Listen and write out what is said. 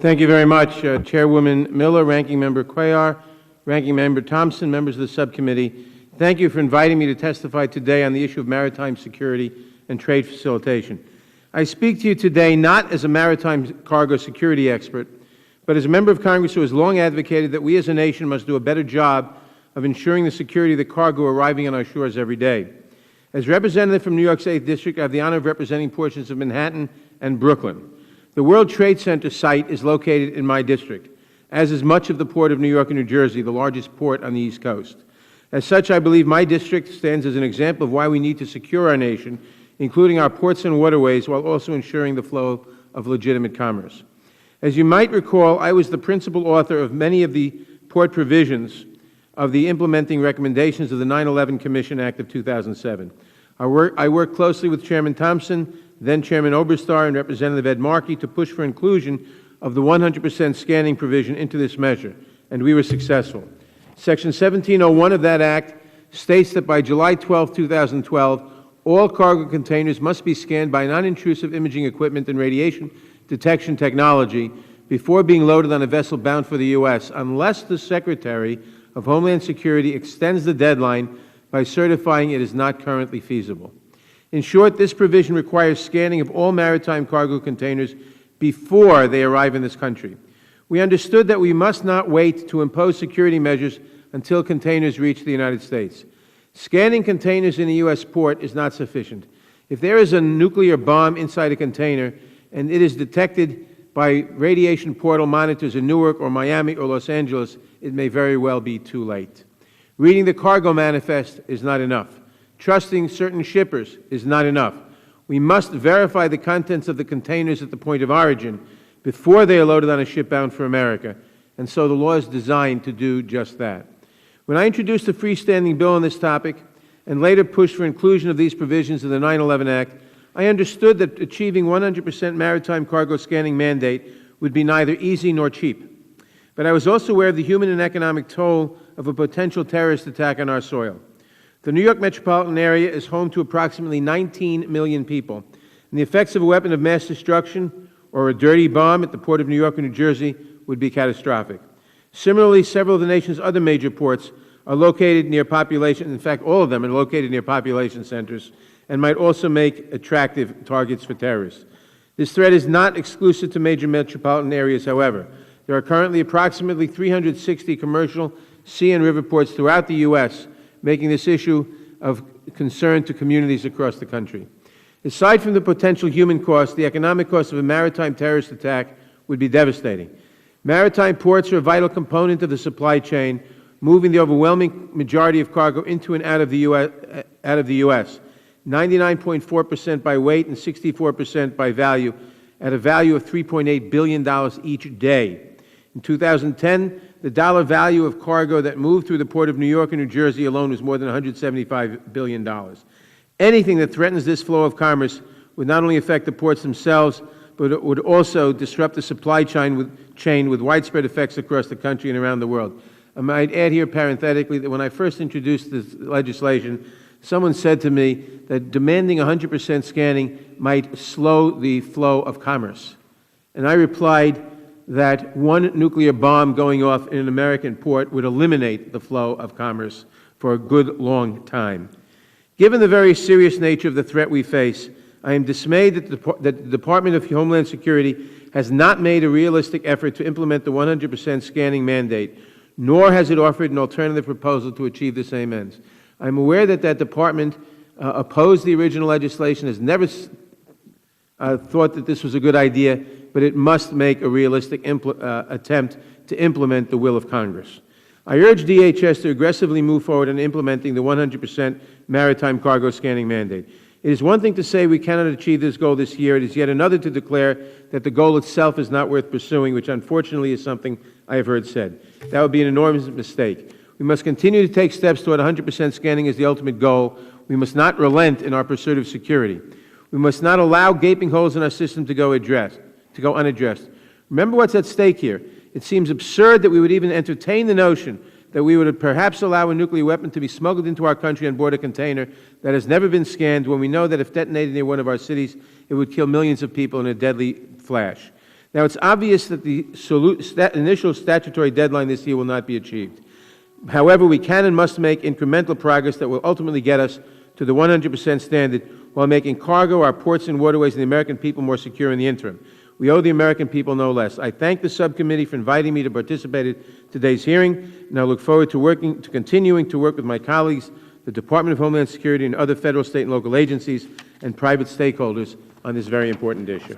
Thank you very much, Chairwoman Miller, Ranking Member Cuellar, Ranking Member Thompson, members of the subcommittee. Thank you for inviting me to testify today on the issue of maritime security and trade facilitation. I speak to you today not as a maritime cargo security expert, but as a member of Congress who has long advocated that we as a nation must do a better job of ensuring the security of the cargo arriving on our shores every day. As representative from New York's 8th District, I have the honor of representing portions of Manhattan and Brooklyn. The World Trade Center site is located in my district, as is much of the Port of New York and New Jersey, the largest port on the East Coast. As such, I believe my district stands as an example of why we need to secure our nation, including our ports and waterways, while also ensuring the flow of legitimate commerce. As you might recall, I was the principal author of many of the port provisions of the implementing recommendations of the 9/11 Commission Act of 2007. I worked closely with Chairman Thompson, then Chairman Oberstar, and Representative Ed Markey to push for inclusion of the 100% scanning provision into this measure, and we were successful. Section 1701 of that Act states that by July 12, 2012, all cargo containers must be scanned by non-intrusive imaging equipment and radiation detection technology before being loaded on a vessel bound for the U.S., unless the Secretary of Homeland Security extends the deadline by certifying it is not currently feasible. In short, this provision requires scanning of all maritime cargo containers before they arrive in this country. We understood that we must not wait to impose security measures until containers reach the United States. Scanning containers in a U.S. port is not sufficient. If there is a nuclear bomb inside a container and it is detected by radiation portal monitors in Newark or Miami or Los Angeles, it may very well be too late. Reading the cargo manifest is not enough. Trusting certain shippers is not enough. We must verify the contents of the containers at the point of origin before they are loaded on a ship bound for America, and so the law is designed to do just that. When I introduced a freestanding bill on this topic and later pushed for inclusion of these provisions in the 9/11 Act, I understood that achieving 100% maritime cargo scanning mandate would be neither easy nor cheap. But I was also aware of the human and economic toll of a potential terrorist attack on our soil. The New York metropolitan area is home to approximately 19 million people, and the effects of a weapon of mass destruction or a dirty bomb at the Port of New York or New Jersey would be catastrophic. Similarly, several of the nation's other major ports are located near population, in fact, all of them are located near population centers, and might also make attractive targets for terrorists. This threat is not exclusive to major metropolitan areas, however. There are currently approximately 360 commercial sea and river ports throughout the U.S., making this issue of concern to communities across the country. Aside from the potential human cost, the economic cost of a maritime terrorist attack would be devastating. Maritime ports are a vital component of the supply chain, moving the overwhelming majority of cargo into and out of the U.S., 99.4% by weight and 64% by value, at a value of $3.8 billion each day. In 2010, the dollar value of cargo that moved through the Port of New York and New Jersey alone was more than $175 billion. Anything that threatens this flow of commerce would not only affect the ports themselves, but it would also disrupt the supply chain with widespread effects across the country and around the world. I might add here parenthetically that when I first introduced this legislation, someone said to me that demanding 100% scanning might slow the flow of commerce. And I replied that one nuclear bomb going off in an American port would eliminate the flow of commerce for a good long time. Given the very serious nature of the threat we face, I am dismayed that the Department of Homeland Security has not made a realistic effort to implement the 100% scanning mandate, nor has it offered an alternative proposal to achieve the same ends. I am aware that that department opposed the original legislation, has never thought that this was a good idea, but it must make a realistic attempt to implement the will of Congress. I urge DHS to aggressively move forward in implementing the 100% maritime cargo scanning mandate. It is one thing to say we cannot achieve this goal this year. It is yet another to declare that the goal itself is not worth pursuing, which unfortunately is something I have heard said. That would be an enormous mistake. We must continue to take steps toward 100% scanning as the ultimate goal. We must not relent in our pursuit of security. We must not allow gaping holes in our system to go unaddressed. Remember what's at stake here. It seems absurd that we would even entertain the notion that we would perhaps allow a nuclear weapon to be smuggled into our country on board a container that has never been scanned, when we know that if detonated near one of our cities, it would kill millions of people in a deadly flash. Now, it's obvious that the initial statutory deadline this year will not be achieved. However, we can and must make incremental progress that will ultimately get us to the 100% standard while making cargo, our ports and waterways, and the American people more secure in the interim. We owe the American people no less. I thank the subcommittee for inviting me to participate in today's hearing, and I look forward to continuing to work with my colleagues, the Department of Homeland Security, and other federal, state, and local agencies and private stakeholders on this very important issue.